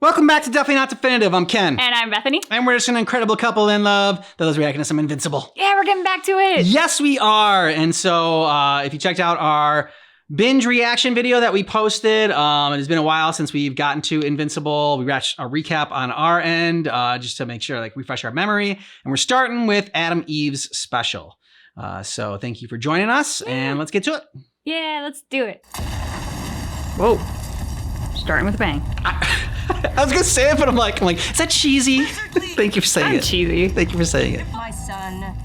Welcome back to Definitely Not Definitive. I'm Ken. And I'm Bethany. And we're just an incredible couple in love that is reacting to some Invincible. Yeah, we're getting back to it. Yes, we are. And so if you checked out our binge reaction video that we posted, it has been a while since we've gotten to Invincible. We watched a recap on our end just to make sure, like, refresh our memory. And we're starting with Adam Eve's special. So thank you for joining us, and let's get to it. Yeah, let's do it. Whoa. Starting with a bang. I was gonna say it, but I'm like, is that cheesy? Thank you for saying it. Cheesy. Thank you for saying it. My son,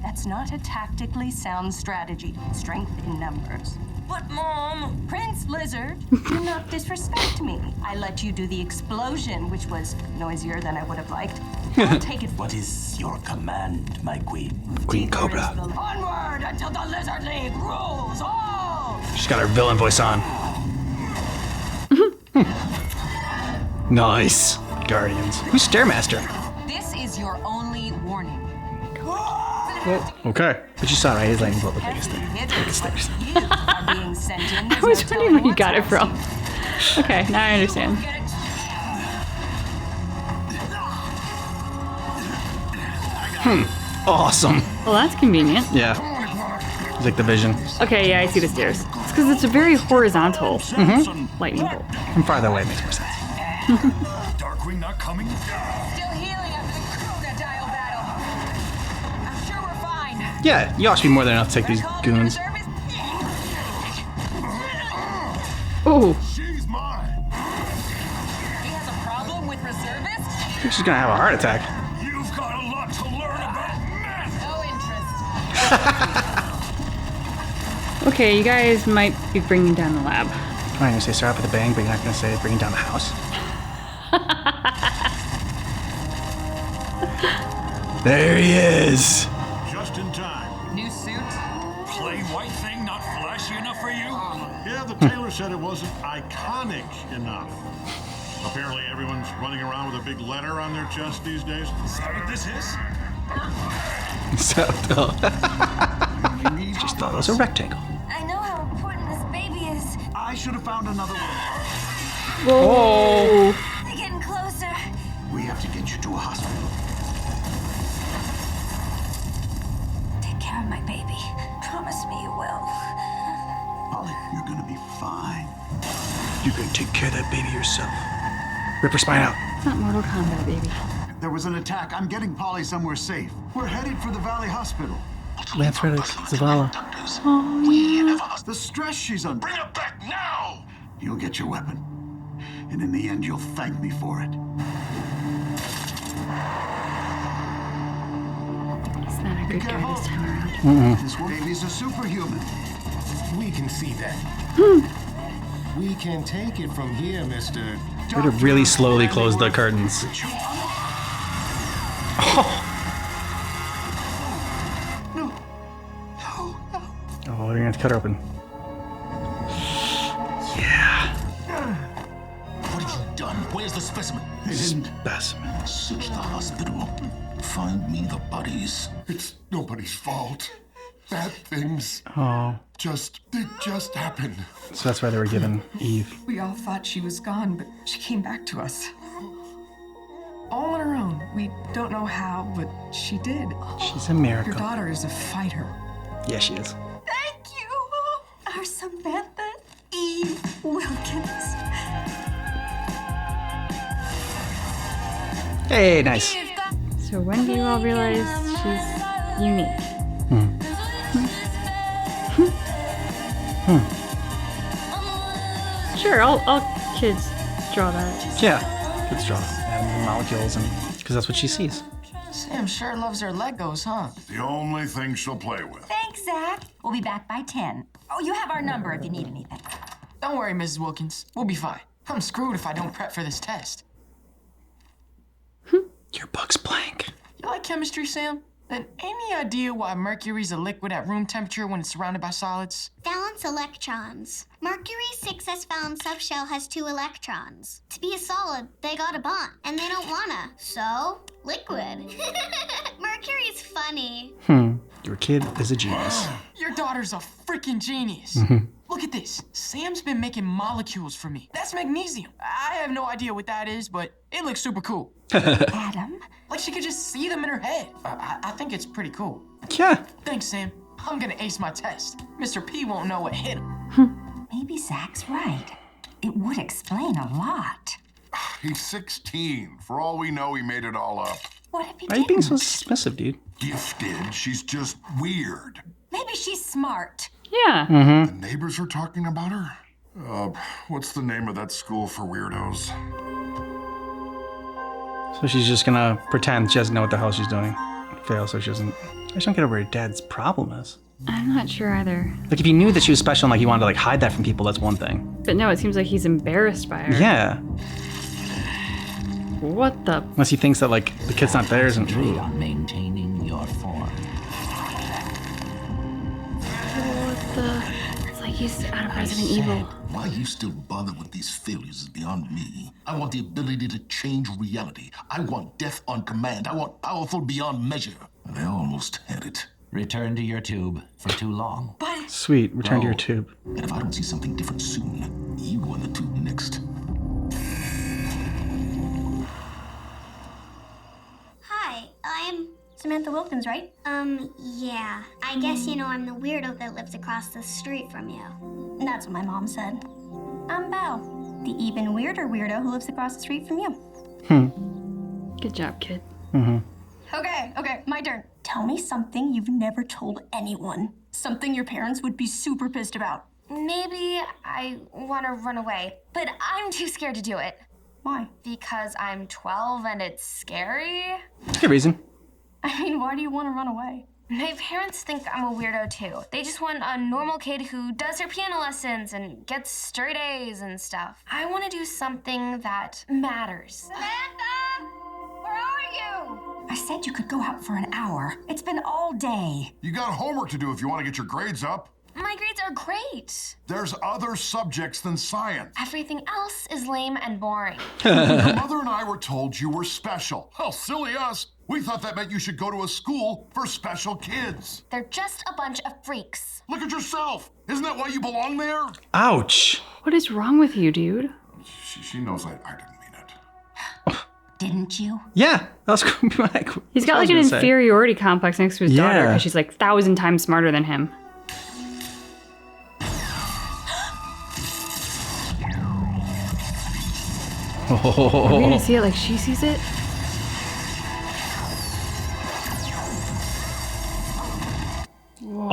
that's not a tactically sound strategy. Strength in numbers. But Mom, Prince Lizard, do not disrespect me. I let you do the explosion, which was noisier than I would have liked. I'll take it. What is your command, my queen? Queen Cobra. Onward until the Lizard League rules all! She's got her villain voice on. Nice. Guardians. Who's Stairmaster? This is your only warning. Okay. But you saw, right? His lightning bolt, the biggest thing. Stairs. You are being sent in. I was wondering where you got it from. Okay, now I understand. Awesome. Well, that's convenient. Yeah. It's like the Vision. Okay, yeah, I see the stairs. It's because it's a very horizontal lightning bolt. From farther away, it makes more sense. Darkwing not coming? Still healing after the crocodile battle. I'm sure we're fine. Yeah, you ought to be more than enough to take these goons. Ooh. She's mine. He has a problem with reservists? I think she's gonna have a heart attack. You've got a lot to learn about men. No interest. Okay, you guys might be bringing down the lab. I'm gonna say start off with a bang, but you're not gonna say bringing down the house. There he is. Just in time. New suit? Plain white thing not flashy enough for you? Yeah, the tailor said it wasn't iconic enough. Apparently everyone's running around with a big letter on their chest these days. Is that what this is? So, just thought it was a rectangle. I know how important this baby is. I should have found another one. Whoa. They're getting closer. We have to get you to a hospital. Take care of my baby. Promise me you will. Polly, you're gonna be fine. You can take care of that baby yourself. Rip her spine out. It's not Mortal Kombat, baby. There was an attack. I'm getting Polly somewhere safe. We're headed for the Valley Hospital. Lance Reddick, Zavala. Oh, yeah. The stress she's under. Bring it back now! You'll get your weapon. And in the end, you'll thank me for it. He's not a good guy this time around. This baby's a superhuman. We can see that. We can take it from here, Mr. We're to really slowly close the curtains. Oh, they're gonna have to cut her open. Yeah. What have you done? Where's the specimen? They didn't. Specimen. Search the hospital. Find me the bodies. It's nobody's fault. Bad things Oh. just happen. So that's why they were given Eve. We all thought she was gone, but she came back to us. All on her own. We don't know how, but she did. She's a Your miracle. daughter is a fighter. Yeah, she is. Thank you. Our Samantha Eve Wilkins. Hey, nice. So when do you all realize she's unique? Sure, all kids draw that. Yeah. Let's draw and molecules, and because that's what she sees. Sam sure loves her Legos, huh? The only thing she'll play with. Thanks, Zach. We'll be back by 10. Oh, you have our number if you need anything. Don't worry, Mrs. Wilkins. We'll be fine. I'm screwed if I don't prep for this test. Your book's blank. You like chemistry, Sam? Then any idea why mercury's a liquid at room temperature when it's surrounded by solids? Valence electrons. Mercury's 6s valence subshell has 2 electrons. To be a solid, they got a bond, and they don't wanna. So, liquid. Mercury's funny. Your kid is a genius. Your daughter's a freaking genius. Look at this. Sam's been making molecules for me. That's magnesium. I have no idea what that is, but it looks super cool. Adam? Like she could just see them in her head. I think it's pretty cool. Yeah. Thanks, Sam. I'm gonna ace my test. Mr. P won't know what hit him. Maybe Zach's right. It would explain a lot. He's 16. For all we know, he made it all up. What if he Why are you being so didn't? dismissive, dude? Gifted. She's just weird. Maybe she's smart. Yeah. The neighbors are talking about her? What's the name of that school for weirdos? So she's just gonna pretend she doesn't know what the hell she's doing. Fail so she doesn't. I just don't get over her dad's problem is. I'm not sure either. Like if he knew that she was special and like he wanted to like hide that from people, that's one thing. But no, it seems like he's embarrassed by her. Yeah. What the? Unless he thinks that like the kid's not theirs and ooh. On maintaining your form. What the? It's like he's out of Resident Evil. Why you still bother with these failures is beyond me. I want the ability to change reality. I want death on command. I want powerful beyond measure. And I almost had it. Return to your tube for too long. But Sweet, return to your tube. And if I don't see something different soon, you go in the tube next. Hi, I'm. Samantha Wilkins, right? Yeah. I guess you know I'm the weirdo that lives across the street from you. That's what my mom said. I'm Belle, the even weirder weirdo who lives across the street from you. Good job, kid. Okay, my turn. Tell me something you've never told anyone. Something your parents would be super pissed about. Maybe I want to run away, but I'm too scared to do it. Why? Because I'm 12 and it's scary. Good reason. I mean, why do you want to run away? My parents think I'm a weirdo too. They just want a normal kid who does her piano lessons and gets straight A's and stuff. I want to do something that matters. Samantha! Where are you? I said you could go out for an hour. It's been all day. You got homework to do if you want to get your grades up. My grades are great. There's other subjects than science. Everything else is lame and boring. Your mother and I were told you were special. Hell, silly us. We thought that meant you should go to a school for special kids. They're just a bunch of freaks. Look at yourself. Isn't that why you belong there? Ouch. What is wrong with you, dude? She knows I didn't mean it. Didn't you? Yeah, that was like. He's got like an inferiority complex next to his daughter because she's like 1,000 times smarter than him. Are we gonna see it like she sees it?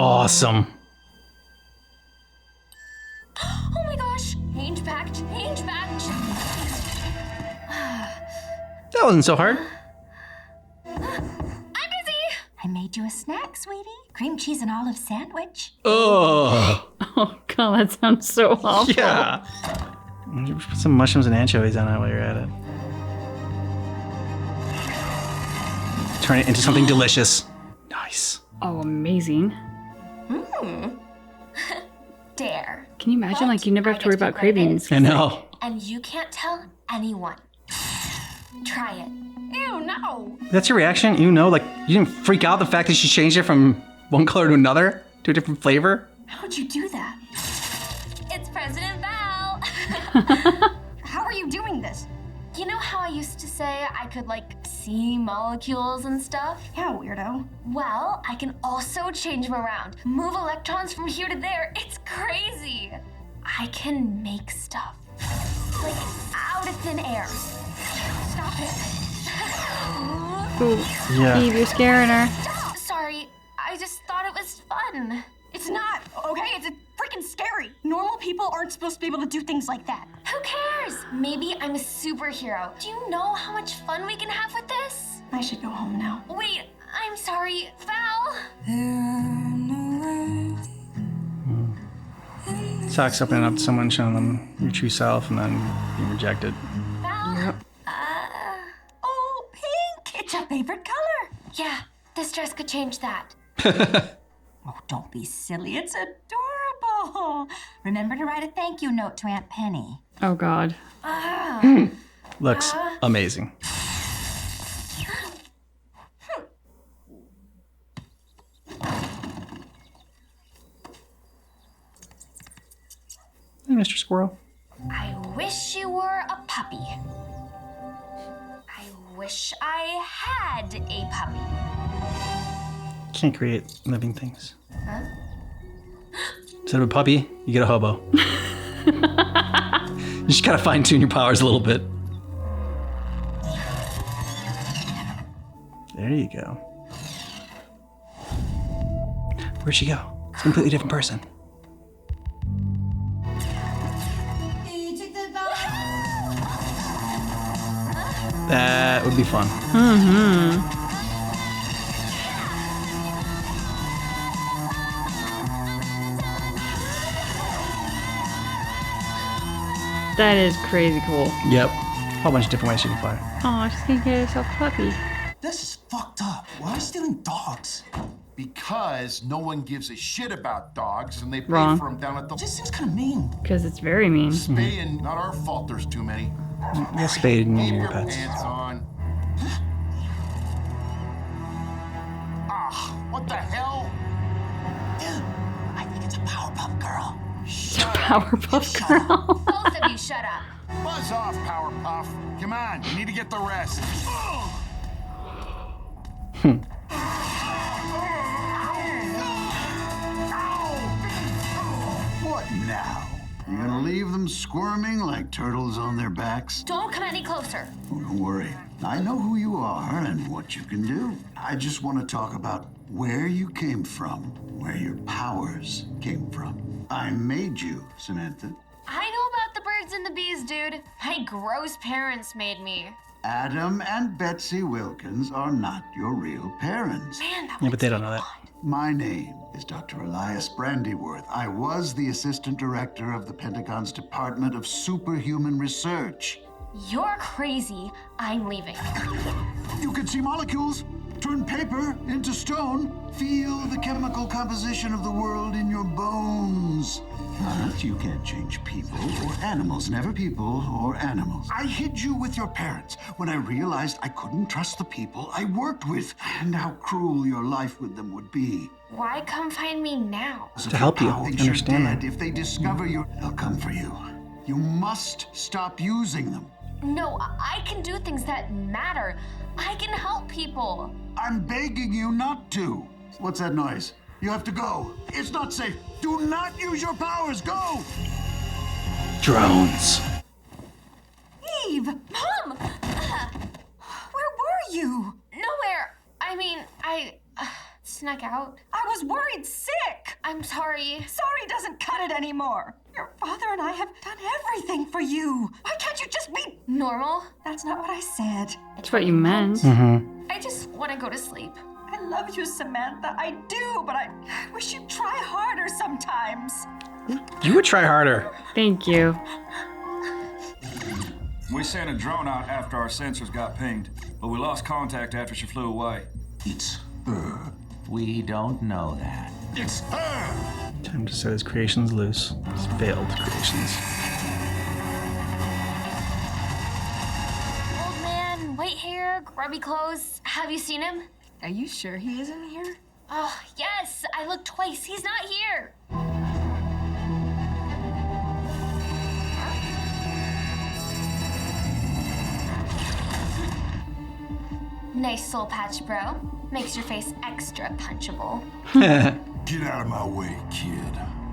Awesome. Oh my gosh! Change back. That wasn't so hard. I'm busy! I made you a snack, sweetie. Cream cheese and olive sandwich. Oh. Oh god, that sounds so awful. Yeah. Put some mushrooms and anchovies on it while you're at it. Turn it into something delicious. Nice. Oh, amazing. Dare. Can you imagine, like, you never have to worry about cravings? I know. And you can't tell anyone. Try it. Ew, no. That's your reaction? You know, like, you didn't freak out the fact that she changed it from one color to another? To a different flavor? How'd you do that? It's President Val. How are you doing this? You know how I used to say I could, like, see molecules and stuff? Yeah, weirdo. Well, I can also change them around. Move electrons from here to there. It's crazy. I can make stuff. Like, out of thin air. Stop it. Ooh. Yeah. Eve, you're scaring her. Sorry, I just thought it was fun. It's not, okay? It's freaking scary. Normal people aren't supposed to be able to do things like that. Who cares? Maybe I'm a superhero. Do you know how much fun we can have with this? I should go home now. Wait, I'm sorry, Val. Sucks opening up to someone, showing them your true self, and then being rejected. Val? Yep. Oh, pink! It's your favorite color. Yeah, this dress could change that. Oh, don't be silly. It's adorable. Remember to write a thank you note to Aunt Penny. Oh god. Looks amazing. Mr. Squirrel. I wish you were a puppy. I wish I had a puppy. Can't create living things. Huh? Instead of a puppy, you get a hobo. You just gotta fine tune your powers a little bit. There you go. Where'd she go? It's a completely different person. That would be fun. Mm-hmm. That is crazy cool. Yep. A whole bunch of different ways you can fly. Oh, she's gonna get herself a puppy. This is fucked up. Why are you stealing dogs? Because no one gives a shit about dogs and they pay Wrong. for them down at the... Just seems kind of mean. Because it's very mean. Spaying, not our fault there's too many. Yes, spade and Keep your your pets. pants on. Ah, what the hell? Dude, I think it's a Powerpuff Girl. Powerpuff Girl. Both of you shut up. Buzz off, Powerpuff. Come on, you need to get the rest. What now? You gonna leave them squirming like turtles on their backs? Don't come any closer. Oh, don't worry. I know who you are and what you can do. I just want to talk about where you came from, where your powers came from. I made you, Samantha. I know about the birds and the bees, dude. My gross parents made me. Adam and Betsy Wilkins are not your real parents. Man, that Yeah, but they don't know that. My name is Dr. Elias Brandyworth. I was the assistant director of the Pentagon's Department of Superhuman Research. You're crazy. I'm leaving. You can see molecules, turn paper into stone, feel the chemical composition of the world in your bones. But you can't change people or animals, never people or animals. I hid you with your parents when I realized I couldn't trust the people I worked with and how cruel your life with them would be. Why come find me now? To help you Thinks understand you're that. dead. If they discover you, they'll come for you. You must stop using them. No, I can do things that matter. I can help people. I'm begging you not to. What's that noise? You have to go. It's not safe. Do not use your powers. Go! Drones. Eve! Mom! Where were you? Nowhere. I mean, I snuck out. I was worried sick. I'm sorry. Sorry doesn't cut it anymore. Your father and I have done everything for you. Why can't you just be normal? That's not what I said. That's what you meant. I just want to go to sleep. I love you, Samantha. I do, but I wish you'd try harder sometimes. You would try harder. Thank you. We sent a drone out after our sensors got pinged, but we lost contact after she flew away. It's her. We don't know that. It's her! Time to set his creations loose. His failed creations. Old man, white hair, grubby clothes. Have you seen him? Are you sure he isn't here? Oh, yes. I looked twice. He's not here. Nice soul patch, bro. Makes your face extra punchable. Get out of my way, kid.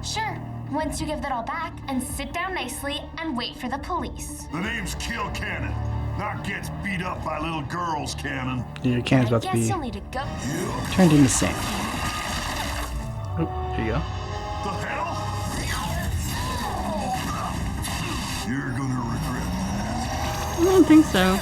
Sure. Once you give that all back and sit down nicely and wait for the police. The name's Kill Cannon, not gets beat up by little girls, Cannon. Your cannon's about to Guess be you'll need to go. turned into sand. Oh, there you go. The hell? You're gonna regret that. I don't think so.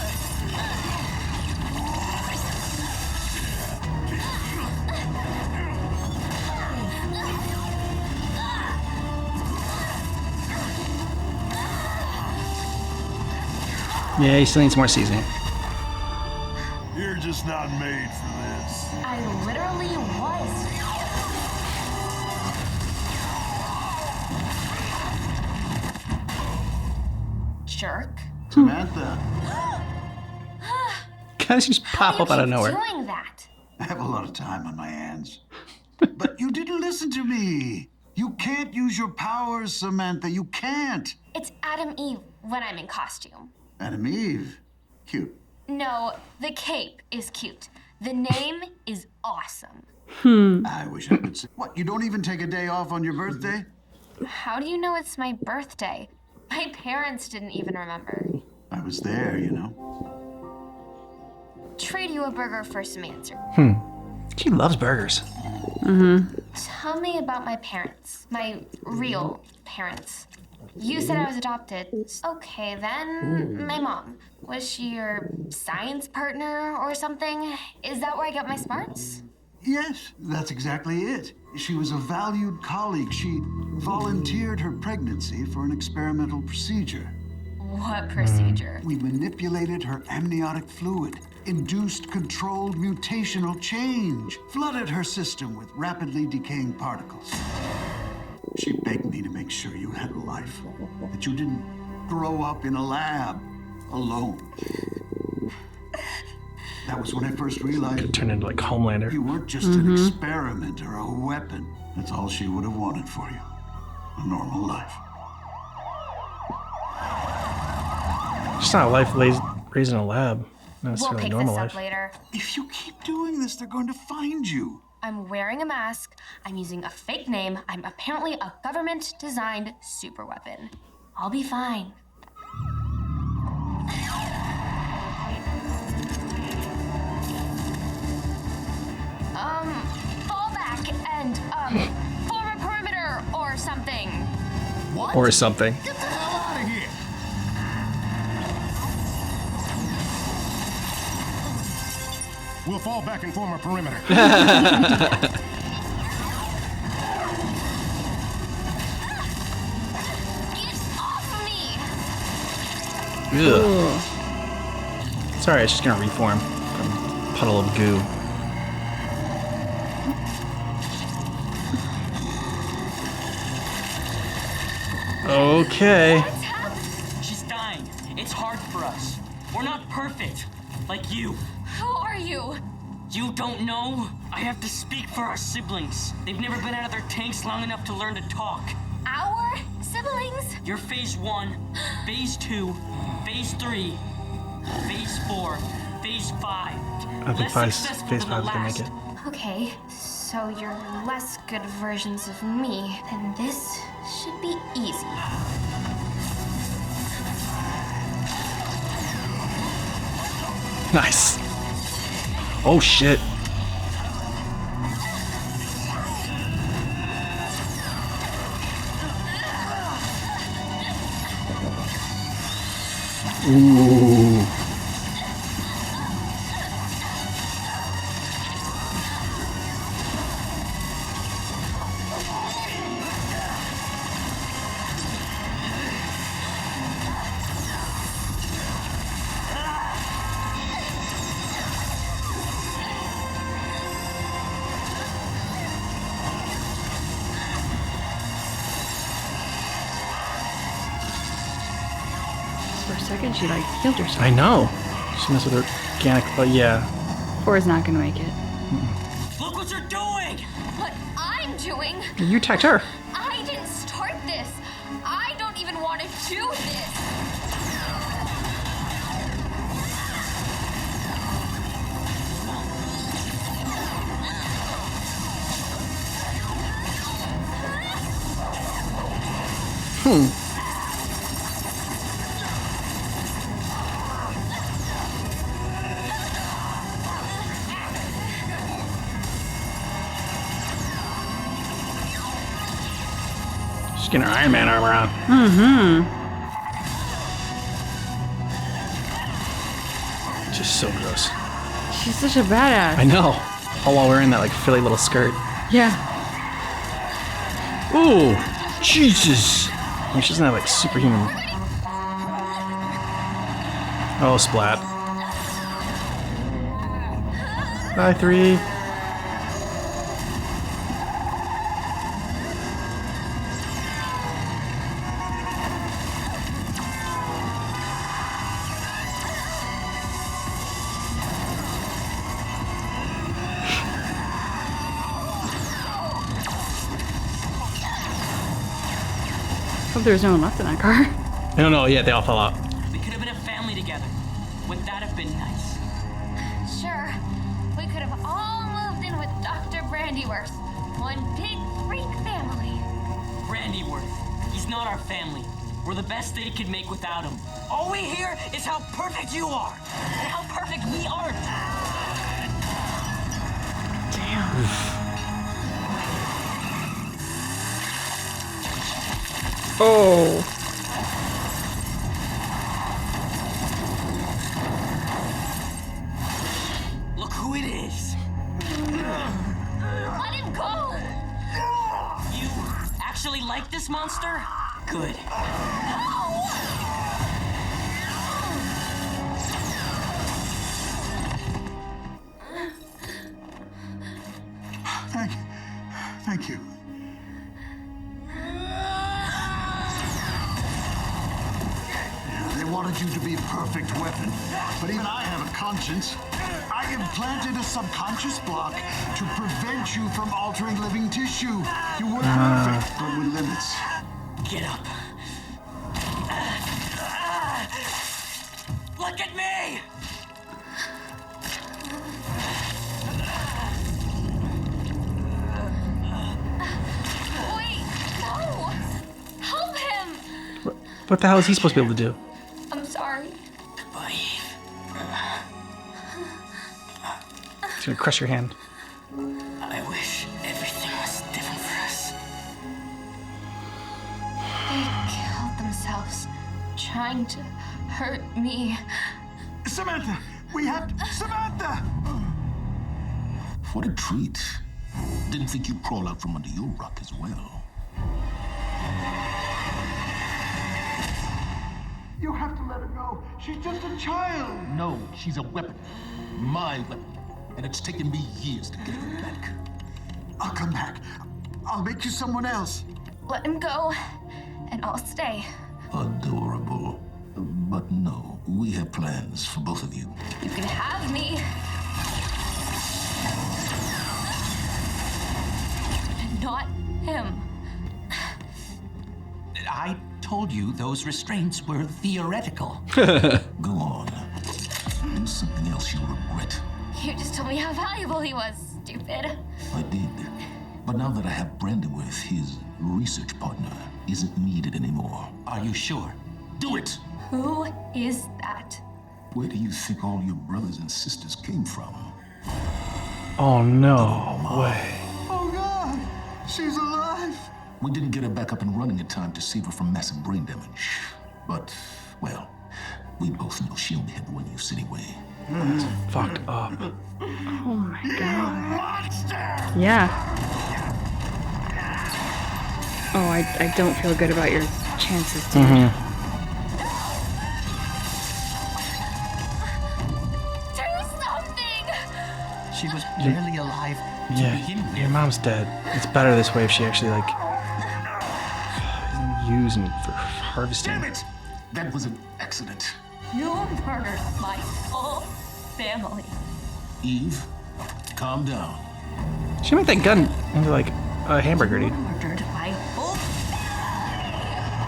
Yeah, he still needs more seasoning. You're just not made for this. I literally was. Jerk. Samantha, Guys just pop up out of nowhere. Doing that. I have a lot of time on my hands. But you didn't listen to me. You can't use your powers, Samantha. You can't. It's Adam Eve when I'm in costume. Adam Eve. Cute. No, the cape is cute. The name is awesome. I wish I could say. What, you don't even take a day off on your birthday? How do you know it's my birthday? My parents didn't even remember. I was there, you know. Trade you a burger for some answer. She loves burgers. Tell me about my parents. My real parents. You said I was adopted. Okay, then my mom. Was she your science partner or something? Is that where I got my smarts? Yes, that's exactly it. She was a valued colleague. She volunteered her pregnancy for an experimental procedure. What procedure? We manipulated her amniotic fluid, induced controlled mutational change, flooded her system with rapidly decaying particles. She begged me to make sure you had a life, that you didn't grow up in a lab alone. That was when I first realized Could turn into like Homelander. you weren't just an experiment or a weapon. That's all she would have wanted for you. A normal life. Just not a life raised in a lab. Not We'll necessarily pick normal this life. up later. If you keep doing this, they're going to find you. I'm wearing a mask. I'm using a fake name. I'm apparently a government-designed superweapon. I'll be fine. Fall back and, form a perimeter or something. What? Or something. Get the hell out of here! We'll fall back and form a perimeter. Get off me! Ugh. Sorry, it's just gonna reform from a puddle of goo. Okay. She's dying. It's hard for us. We're not perfect. Like you. Who are you? You don't know? I have to speak for our siblings. They've never been out of their tanks long enough to learn to talk. Our siblings? You're phase 1, phase 2, phase 3, phase 4, phase 5. I think Less phase successful 5 than the can make last. it. Okay, so you're less good versions of me. Then this should be easy. Nice. Oh shit. Ooh. For a second, she like killed herself. I know. She messed with her organic, but yeah. Four's not gonna make it. Look what you're doing! What I'm doing? You attacked her. I didn't start this. I don't even want to do this. She's getting her Iron Man armor on. Just so gross. She's such a badass. I know. All while wearing that like Philly little skirt. Yeah. Ooh, Jesus. I mean, she doesn't have like superhuman. Oh, splat. Bye, 3. hope there was no one left in that car. I don't know. Yeah, they all fell out. We could have been a family together. Would that have been nice? Sure, we could have all moved in with Dr. Brandyworth. One big freak family. Brandyworth. He's not our family. We're the best they could make without him. All we hear is how perfect you are, and how perfect we aren't. Oh. Look who it is. Let him go! You actually like this monster? Good. Thank you. They wanted you to be a perfect weapon, but even I have a conscience. I implanted a subconscious block to prevent you from altering living tissue. You were perfect, but with limits. Get up. Look at me! Wait, no! Help him! What the hell is he supposed to be able to do? I'm sorry. Goodbye. He's gonna crush your hand. I wish everything was different for us. They killed themselves trying to hurt me. Samantha! We have... Samantha! What a treat. Didn't think you'd crawl out from under your rock as well. You have to let her go. She's just a child. No, she's a weapon. My weapon. And it's taken me years to get her back. I'll come back. I'll make you someone else. Let him go, and I'll stay. Adorable. But no, we have plans for both of you. You can have me. Not him. I told you those restraints were theoretical. Go on. Do something else you'll regret. You just told me how valuable he was, stupid. I did. But now that I have Brandyworth, his research partner isn't needed anymore. Are you sure? Do it! Who is that? Where do you think all your brothers and sisters came from? Oh no way. Oh God! She's alive! We didn't get her back up and running in time to save her from massive brain damage. But, well, we both know she only had one use anyway. That's fucked up. Oh my God. Monster! Yeah. Oh, I don't feel good about your chances, dude. Do something! She was barely alive to begin with. Your mom's dead. It's better this way if she actually like isn't used for harvesting. Damn it! That was an accident. You murdered my whole family. Eve, calm down. She made that gun into like a hamburger, dude. Murdered my whole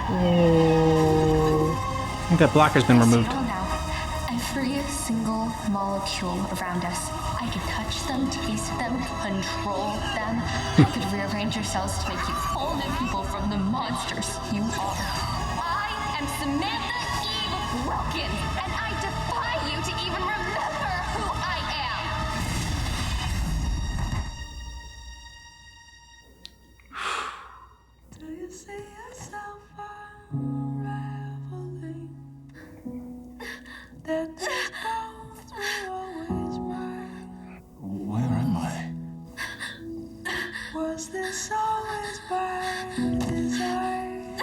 Oh. I think that blocker's been removed. Now, every single molecule around us, I could touch them, taste them, control them. I could rearrange your cells to make you whole new people from the monsters you are. I am Samantha Eve Broken, and I defy you to even remember who I am. Do you see yourself unraveling? Then these bones will always burn. Where am I? Was this always by design?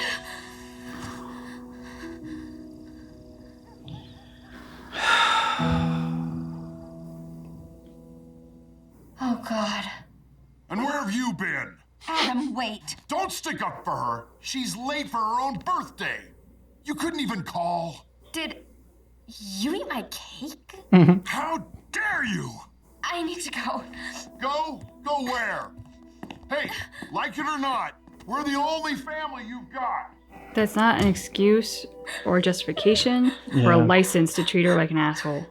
Oh, God. And where have you been? Adam, wait. Don't stick up for her. She's late for her own birthday. You couldn't even call. Did you eat my cake? How dare you? I need to go. Go? Go where? Hey, like it or not, we're the only family you've got. That's not an excuse or justification or a license to treat her like an asshole.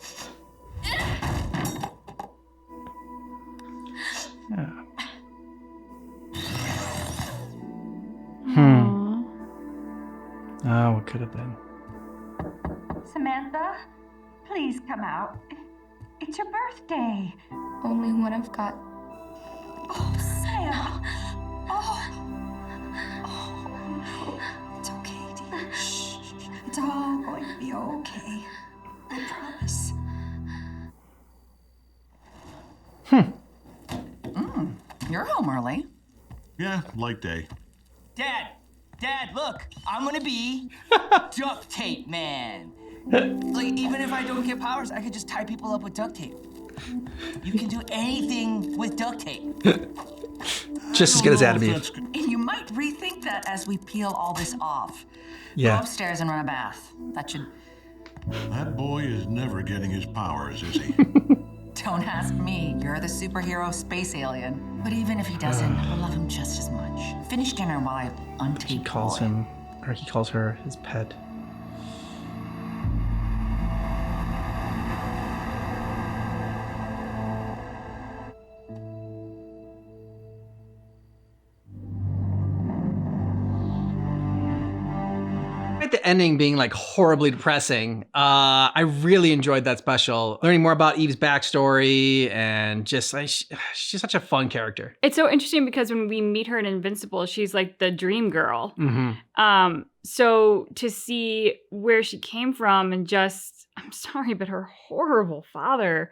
Oh, what could have been? Samantha, please come out. It's your birthday. Only one I've got. Oh, Sam. Oh, it's okay, dear. Shh. It's all going to be okay. I promise. You're home early. Yeah, light day. Dad, look, I'm gonna be duct tape man. Like, even if I don't get powers, I could just tie people up with duct tape. You can do anything with duct tape. Just as good as Adam Eve. And you might rethink that as we peel all this off. Yeah. Go upstairs and run a bath. That should... That boy is never getting his powers, is he? Don't ask me. You're the superhero space alien. But even if he doesn't, I love him just as much. Finish dinner while I untape He calls him, or he calls her his pet. The ending being like horribly depressing. I really enjoyed that special. Learning more about Eve's backstory and just like she's such a fun character. It's so interesting because when we meet her in Invincible, she's like the dream girl. Mm-hmm. So to see where she came from and just, I'm sorry, but her horrible father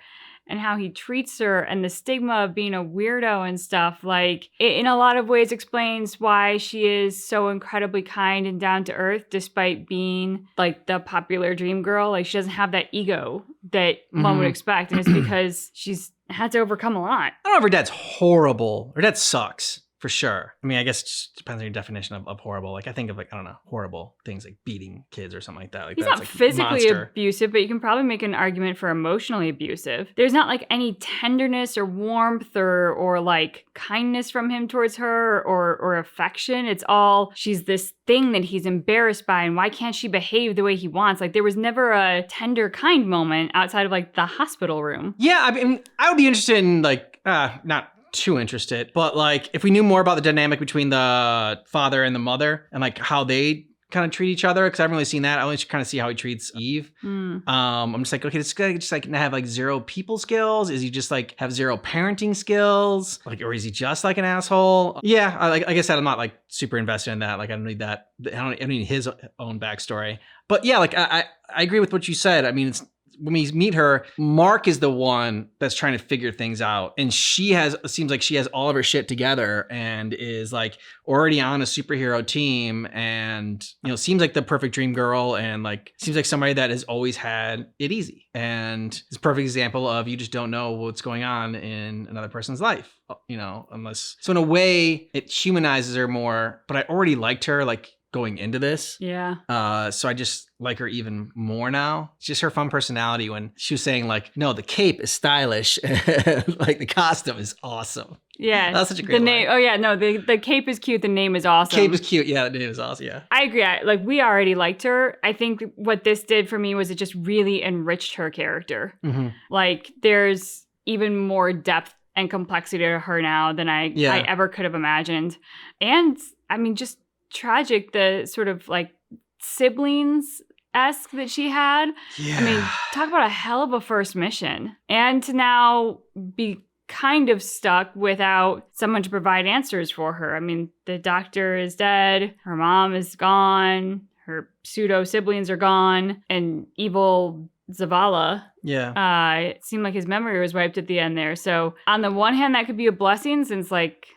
and how he treats her and the stigma of being a weirdo and stuff, like it in a lot of ways explains why she is so incredibly kind and down to earth despite being like the popular dream girl. Like she doesn't have that ego that one would expect. And it's because she's had to overcome a lot. I don't know if her dad's horrible. Her dad sucks. For sure. I mean, I guess it just depends on your definition of horrible. Like I think of like, I don't know, horrible things like beating kids or something like that. Like he's that's not like physically monster. abusive, but you can probably make an argument for emotionally abusive. There's not like any tenderness or warmth or like kindness from him towards her or affection. It's all she's this thing that he's embarrassed by and why can't she behave the way he wants? Like there was never a tender, kind moment outside of like the hospital room. Yeah, I mean, I would be interested in like, not too interested, but like if we knew more about the dynamic between the father and the mother and like how they kind of treat each other, because I haven't really seen that. I only kind of see how he treats Eve. I'm just like, okay, this guy just like have like zero people skills. Is he just like have zero parenting skills? Like, or is he just like an asshole? Yeah, like I said, I'm not like super invested in that. Like I don't need that. I don't need his own backstory. But yeah, like I agree with what you said. I mean, it's when we meet her, Mark is the one that's trying to figure things out. And seems like she has all of her shit together and is like already on a superhero team and, you know, seems like the perfect dream girl and like seems like somebody that has always had it easy. And it's a perfect example of you just don't know what's going on in another person's life, you know, unless. So in a way, it humanizes her more, but I already liked her like going into this. Yeah. So I just like her even more now. It's just her fun personality when she was saying like, no, the cape is stylish. Like the costume is awesome. Yeah. That's such a great name. line. Oh yeah, no, the cape is cute. The name is awesome. Cape is cute. Yeah, the name is awesome. Yeah. I agree. Like we already liked her. I think what this did for me was it just really enriched her character. Mm-hmm. Like there's even more depth and complexity to her now than I ever could have imagined. And I mean, just tragic, the sort of like siblings-esque that she had. Yeah. I mean, talk about a hell of a first mission. And to now be kind of stuck without someone to provide answers for her. I mean, the doctor is dead, her mom is gone, her pseudo siblings are gone, and evil Zavala. Yeah. It seemed like his memory was wiped at the end there. So on the one hand, that could be a blessing since like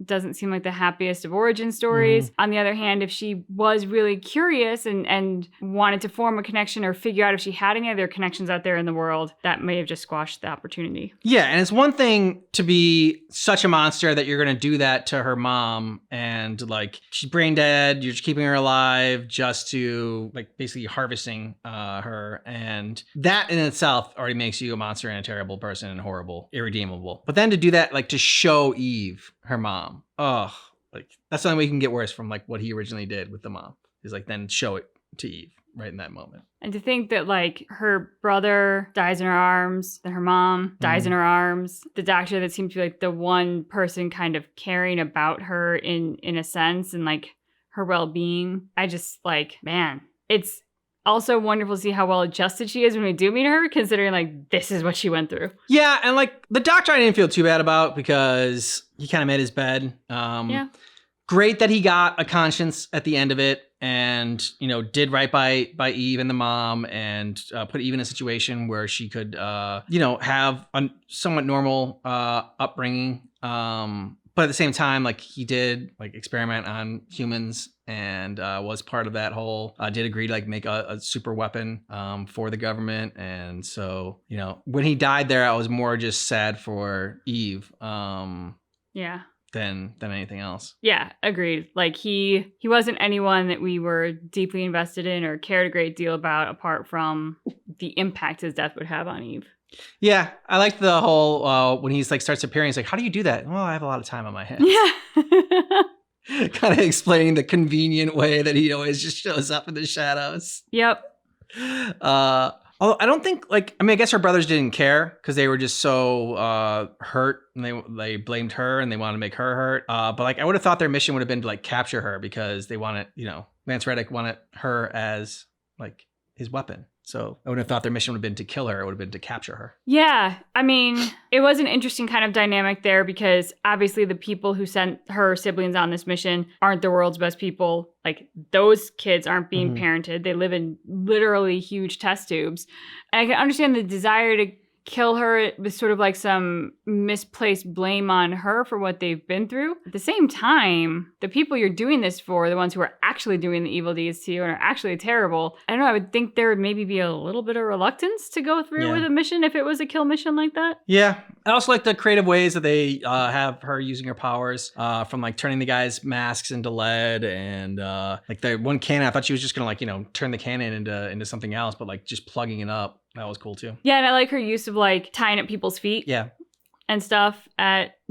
doesn't seem like the happiest of origin stories. On the other hand, if she was really curious and wanted to form a connection or figure out if she had any other connections out there in the world, that may have just squashed the opportunity. Yeah, and it's one thing to be such a monster that you're going to do that to her mom and like she's brain dead, you're just keeping her alive just to like basically harvesting her. And that in itself already makes you a monster and a terrible person and horrible, irredeemable. But then to do that, like to show Eve, her mom, like that's the only way you can get worse from like what he originally did with the mom. is like then show it to Eve right in that moment. And to think that like her brother dies in her arms, then her mom dies in her arms, the doctor that seemed to be like the one person kind of caring about her in a sense and like her well-being. I just like, man, it's also wonderful to see how well adjusted she is when we do meet her, considering like this is what she went through. Yeah, and like the doctor I didn't feel too bad about because he kind of made his bed. Yeah. Great that he got a conscience at the end of it and, you know, did right by Eve and the mom and put Eve in a situation where she could, you know, have a somewhat normal upbringing. But at the same time, like he did like experiment on humans and was part of that whole, did agree to like make a super weapon for the government. And so, you know, when he died there, I was more just sad for Eve. Yeah. Than anything else. Yeah, agreed. Like he wasn't anyone that we were deeply invested in or cared a great deal about apart from the impact his death would have on Eve. Yeah, I liked the whole when he's like starts appearing, he's like, how do you do that? Well, I have a lot of time on my hands. Yeah. Kind of explaining the convenient way that he always just shows up in the shadows. Yep. Although I don't think like, I mean, I guess her brothers didn't care because they were just so hurt and they blamed her and they wanted to make her hurt. But like, I would have thought their mission would have been to like capture her because they wanted, you know, Lance Reddick wanted her as like his weapon. So I would have thought their mission would have been to kill her. It would have been to capture her. Yeah. I mean, it was an interesting kind of dynamic there because obviously the people who sent her siblings on this mission aren't the world's best people. Like those kids aren't being parented. They live in literally huge test tubes. And I can understand the desire to kill her with sort of like some misplaced blame on her for what they've been through. At the same time, the people you're doing this for, the ones who are actually doing the evil deeds to you and are actually terrible, I don't know, I would think there would maybe be a little bit of reluctance to go through with a mission if it was a kill mission like that. Yeah. I also like the creative ways that they have her using her powers from like turning the guys' masks into lead and like the one cannon, I thought she was just gonna like, you know, turn the cannon into something else, but like just plugging it up. That was cool too. Yeah, and I like her use of like tying up people's feet. Yeah. And stuff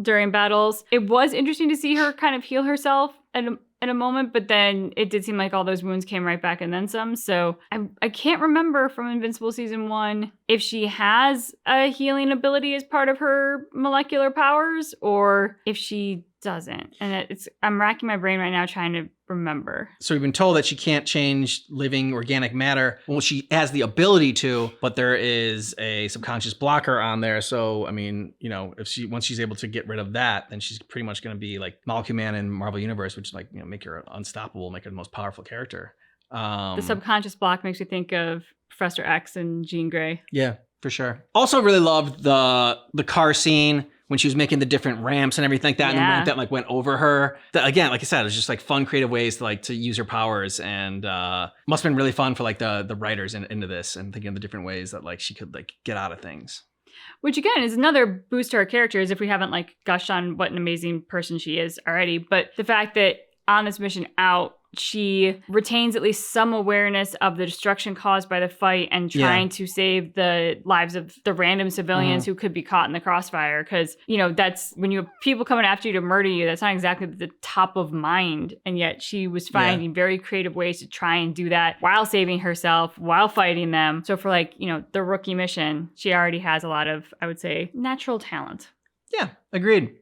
during battles. It was interesting to see her kind of heal herself in a moment, but then it did seem like all those wounds came right back and then some. So I can't remember from Invincible season 1 if she has a healing ability as part of her molecular powers or if she doesn't. And I'm racking my brain right now trying to remember. So we've been told that she can't change living organic matter. Well, she has the ability to, but there is a subconscious blocker on there. So, I mean, you know, once she's able to get rid of that, then she's pretty much going to be like Molecule Man in Marvel Universe, which like, you know, make her unstoppable, make her the most powerful character. The subconscious block makes me think of Professor X and Jean Grey. Yeah, for sure. Also really loved the car scene when she was making the different ramps and everything like that, and the ramp that like went over her. Again, like I said, it was just like fun, creative ways to use her powers, and must have been really fun for like the writers into this and thinking of the different ways that like she could like get out of things. Which again is another boost to her character, as if we haven't like gushed on what an amazing person she is already. But the fact that on this mission out, she retains at least some awareness of the destruction caused by the fight and trying to save the lives of the random civilians who could be caught in the crossfire. Because, you know, that's when you have people coming after you to murder you, that's not exactly the top of mind. And yet she was finding very creative ways to try and do that while saving herself, while fighting them. So for like, you know, the rookie mission, she already has a lot of, I would say, natural talent. Yeah, agreed.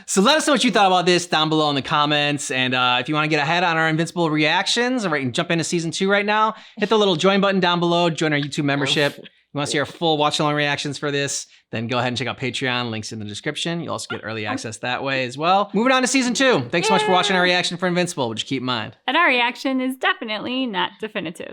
So let us know what you thought about this down below in the comments. And if you want to get ahead on our Invincible reactions or jump into season 2 right now, hit the little join button down below, join our YouTube membership. You want to see our full watch along reactions for this, then go ahead and check out Patreon, links in the description. You'll also get early access that way as well. Moving on to season 2. Thanks so much for watching our reaction for Invincible, which keep in mind. And our reaction is definitely not definitive.